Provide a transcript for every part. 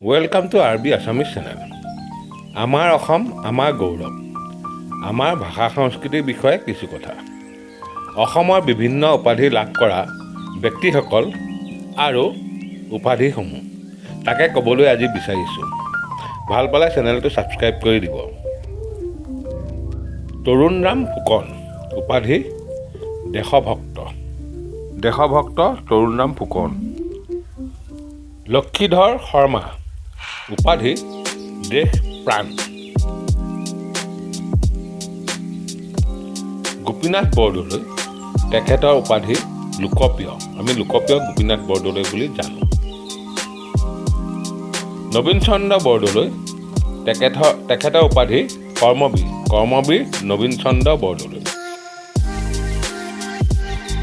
Welcome to Assamese channel. আমাৰ অসম আমাৰ গৌৰৱ। আমাৰ ভাষা সংস্কৃতিৰ বিষয়ে কিছু কথা। অসমৰ বিভিন্ন উপাধি লাভ কৰা ব্যক্তিসকল আৰু উপাধিসমূহ তাকে ক'বলৈ আজি বিচাৰিছোঁ। ভাল পালে চেনেলটো ছাবস্ক্ৰাইব কৰি দিব। তৰুণৰাম ফুকন, উপাধি দেশভক্ত। তৰুণৰাম ফুকন। লক্ষীধৰ শৰ্মা, উপাধি দেশ প্ৰাণ। গোপীনাথ বৰদলৈ, তেখেতৰ উপাধি লোকপ্ৰিয়। আমি লোকপ্ৰিয় গোপীনাথ বৰদলৈ বুলি জানো। নবীন চন্দ্ৰ বৰদলৈ, তেখেতৰ উপাধি কৰ্মবীৰ নবীন চন্দ্ৰ বৰদলৈ।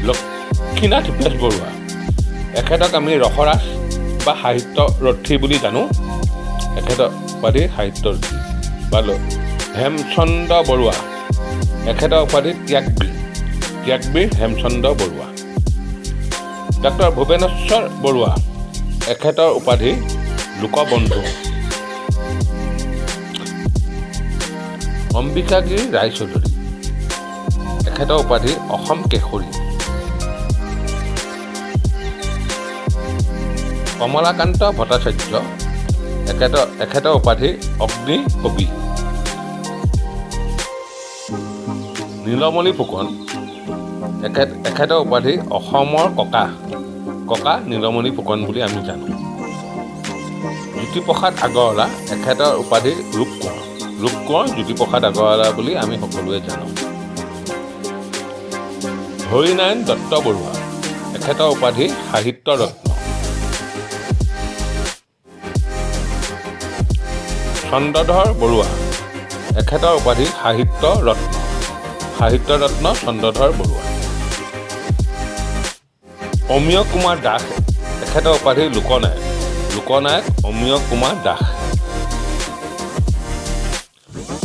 লক্ষীনাথ বেজবৰুৱা, এখেতক আমি ৰসৰাজ বা সাহিত্যৰথী বুলি জানো। এখেতৰ উপাধি সাহিত্যৰথী। বা হেমচন্দ্ৰ বৰুৱা, এখেতৰ উপাধি ত্যাগবীৰ হেমচন্দ্ৰ বৰুৱা। ডক্টৰ ভূপেনেশ্বৰ বৰুৱা, এখেতৰ উপাধি লোকবন্ধু। অম্বিকাগিৰি ৰায়চৌধুৰী, এখেতৰ উপাধি অসম কেশৰী। কমলাকান্ত ভট্টাচাৰ্য, এখেতৰ উপাধি অগ্নিকবি। নীলমণি ফুকন, এখেতৰ উপাধি অসমৰ ককা নীলমণি ফুকন বুলি আমি জানো। জ্যোতিপ্ৰসাদ আগৰৱালা, এখেতৰ উপাধি ৰূপকোঁৱৰ জ্যোতিপ্ৰসাদ আগৰৱালা বুলি আমি সকলোৱে জানো। হৰিনাৰায়ণ দত্ত বৰুৱা, এখেতৰ উপাধি সাহিত্য ৰত্ন। চন্দ্ৰধৰ বৰুৱা, এখেতৰ উপাধি সাহিত্য ৰত্ন চন্দ্ৰধৰ বৰুৱা। অমীয় কুমাৰ দাস, এখেতৰ উপাধি লোকনায়ক অমীয় কুমাৰ দাস।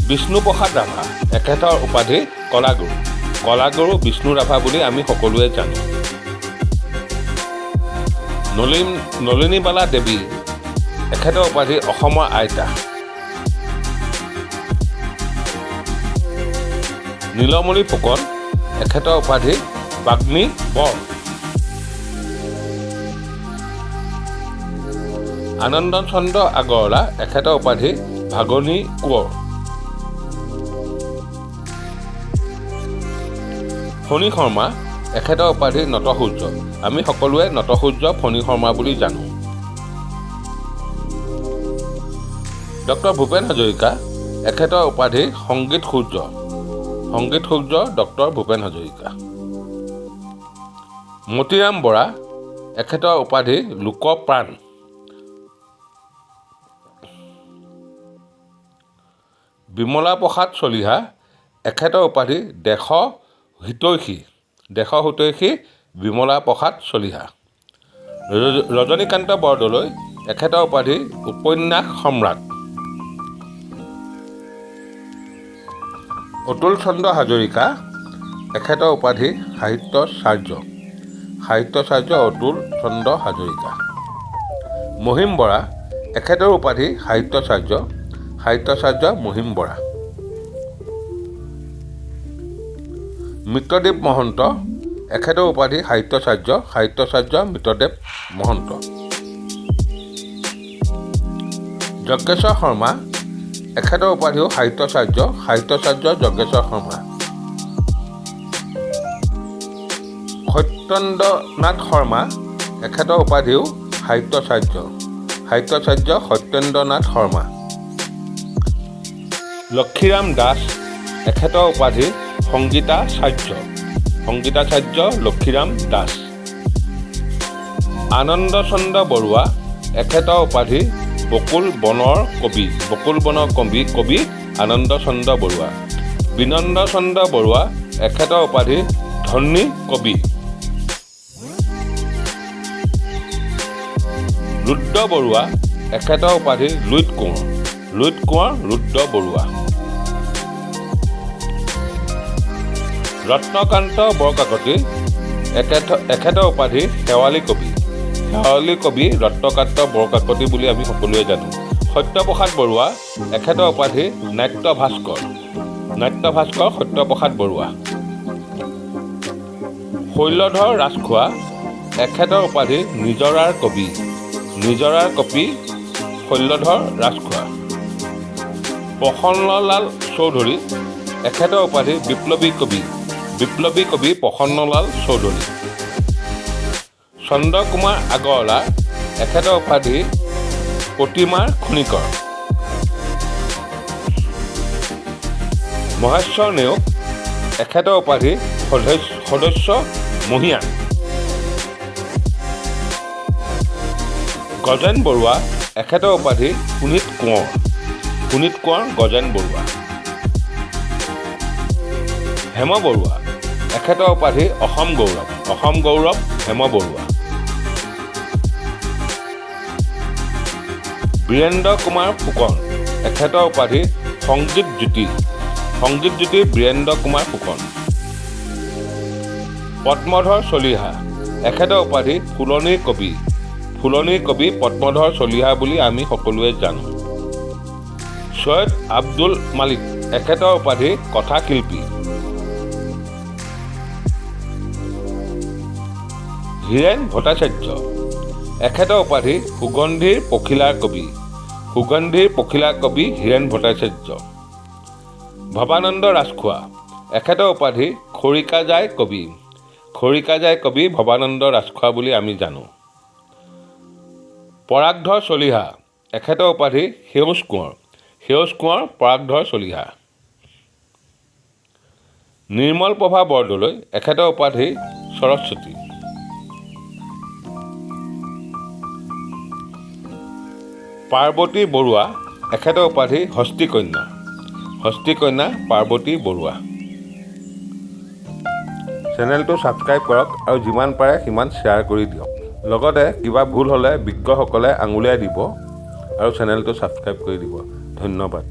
বিষ্ণুপ্ৰসাদ ৰাভা, এখেতৰ উপাধি কলাগুৰু বিষ্ণু ৰাভা বুলি আমি সকলোৱে জানো। নলিনীবালা দেৱী, এখেতৰ উপাধি অসমৰ আইতা। নীলমণি ফুকন, এখেতৰ উপাধি বাগ্মী বৰ। আনন্দ চন্দ্ৰ আগৰৱালা, এখেতৰ উপাধি ভাগনী কোঁৱৰ। ফণী শৰ্মা, এখেতৰ উপাধি নটসূৰ্য। আমি সকলোৱে নটসূৰ্য ফণী শৰ্মা বুলি জানো। ডক্টৰ ভূপেন হাজৰিকা, এখেতৰ উপাধি সংগীত সূৰ্য ডক্টৰ ভূপেন হাজৰিকা। মতিৰাম বৰা, এখেতৰ উপাধি লোকপ্ৰাণ। বিমলা প্ৰসাদ চলিহা, এখেতৰ উপাধি দেশহিতৈষী বিমলা প্ৰসাদ চলিহা। ৰজনীকান্ত বৰদলৈ, এখেতৰ উপাধি উপন্যাস সম্ৰাট। অতুল চন্দ্ৰ হাজৰিকা, এখেতৰ উপাধি সাহিত্যাচাৰ্য অতুল চন্দ্ৰ হাজৰিকা। মহিম বৰা, এখেতৰ উপাধি সাহিত্যাচাৰ্য মহিম বৰা। মিত্ৰদেৱ মহন্ত, এখেতৰ উপাধি সাহিত্যাচাৰ্য মিত্ৰদেৱ মহন্ত। যজ্ঞেশ্বৰ শৰ্মা, এখেতৰ উপাধিও সাহিত্যাচাৰ্য যজ্ঞেশ্বৰ শৰ্মা। সত্যেন্দ্ৰনাথ শৰ্মা, এখেতৰ উপাধিও সাহিত্যাচাৰ্য সত্যেন্দ্ৰনাথ শৰ্মা। লক্ষীৰাম দাস, এখেতৰ উপাধি সংগীতাচাৰ্য লক্ষীৰাম দাস। আনন্দ চন্দ্ৰ বৰুৱা, এখেতৰ উপাধি বকুল বনৰ কবি আনন্দ চন্দ্ৰ বৰুৱা। বিনন্দ চন্দ্ৰ বৰুৱা, এখেতৰ উপাধি ধনী কবি। ৰুদ্ৰ বৰুৱা, এখেতৰ উপাধি লুইত কোঁৱৰ ৰুদ্ৰ বৰুৱা। ৰত্নকান্ত বৰকাকতি, এখেতৰ উপাধি শেৱালী শেৱালি কবি ৰত্নকান্ত বৰকাকতি বুলি আমি সকলোৱে জানো। সত্যপ্ৰসাদ বৰুৱা, এখেতৰ উপাধি নাট্য ভাস্কৰ সত্যপ্ৰসাদ বৰুৱা। শৈলধৰ ৰাজখোৱা, এখেতৰ উপাধি নিজৰাৰ কবি শৈলধৰ ৰাজখোৱা। প্ৰসন্নলাল চৌধুৰী, এখেতৰ উপাধি বিপ্লৱী কবি প্ৰসন্নলাল চৌধুৰী। চন্দ্ৰকুমাৰ আগৰৱালা, এখেতৰ উপাধি প্ৰতিমাৰ খনিকৰ। মহেশ্বৰ নেওগ, এখেতৰ উপাধি সদস্য মহীয়ান। গজেন বৰুৱা, এখেতৰ উপাধি পুনীত কোঁৱৰ গজেন বৰুৱা। হেম বৰুৱা, এখেতৰ উপাধি অসম গৌৰৱ হেম বৰুৱা। বীৰেন্দ্ৰ কুমাৰ ফুকন, এখেতৰ উপাধি সংগীত জ্যোতি বীৰেন্দ্ৰ কুমাৰ ফুকন। পদ্মধৰ চলিহা, এখেতৰ উপাধি ফুলনিৰ কবি পদ্মধৰ চলিহা বুলি আমি সকলোৱে জানো। সৈয়দ আব্দুল মালিক, এখেতৰ উপাধি কথাশিল্পী। হীৰেন ভট্টাচাৰ্য, এখেতৰ উপাধি সুগন্ধিৰ পখিলাৰ কবি হীৰেন ভট্টাচাৰ্য। ভৱানন্দ ৰাজখোৱা, এখেতৰ উপাধি খৰিকাজাই কবি ভৱানন্দ ৰাজখোৱা বুলি আমি জানো। পৰাগধৰ চলিহা, এখেতৰ উপাধি সেউজ কোঁৱৰ পৰাগধৰ চলিহা। নিৰ্মলপ্ৰভা বৰদলৈ, এখেতৰ উপাধি সৰস্বতী। পাৰ্বতী বৰুৱা, এখেতৰ উপাধি হস্তিকন্যা পাৰ্বতী বৰুৱা। চেনেলটো ছাবস্ক্ৰাইব কৰক আৰু যিমান পাৰে সিমান শ্বেয়াৰ কৰি দিয়ক। লগতে কিবা ভুল হ'লে বিজ্ঞসকলে আঙুলিয়াই দিব আৰু চেনেলটো ছাবস্ক্ৰাইব কৰি দিব। ধন্যবাদ।